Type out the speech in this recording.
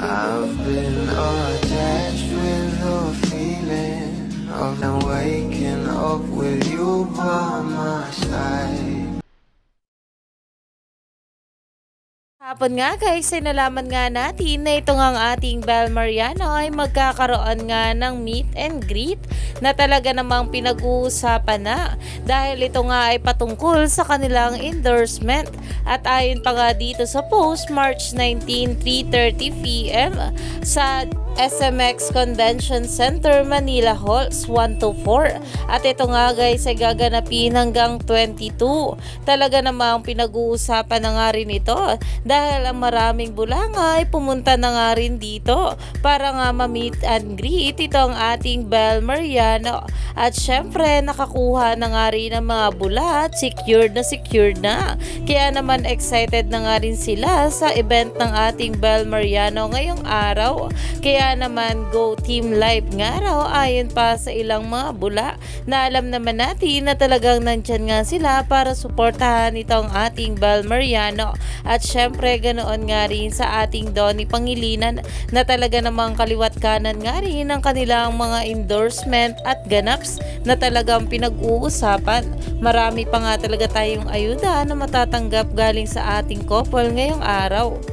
I've been attached with the feeling of now waking up with you by my side. Hapon nga guys, ay nalaman nga natin na ito nga ang ating Bel Mariano ay magkakaroon nga ng meet and greet na talaga namang pinag-uusapan na dahil ito nga ay patungkol sa kanilang endorsement. At ayon pa nga dito sa post, March 19, 3:30 PM sa SMX Convention Center, Manila Halls 124. At ito nga guys ay gaganapin hanggang 22. Talaga namang pinag-uusapan na nga rin ito dahil ang maraming bulanga ay pumunta na nga rin dito para nga ma-meet and greet ito ang ating Bel Mariano. At syempre nakakuha na nga rin ang mga bulat, secured na. Kaya naman excited na nga rin sila sa event ng ating Bel Mariano ngayong araw. Kaya naman go team live nga raw ayon pa sa ilang mga bula na alam naman natin na talagang nandyan nga sila para suportahan itong ating Bel Mariano. At syempre ganoon nga rin sa ating Donnie Pangilinan na talaga namang kaliwat kanan nga rin ang kanilang mga endorsement at ganaps na talagang pinag-uusapan. Marami pa nga talaga tayong ayuda na matatanggap galing sa ating couple ngayong araw.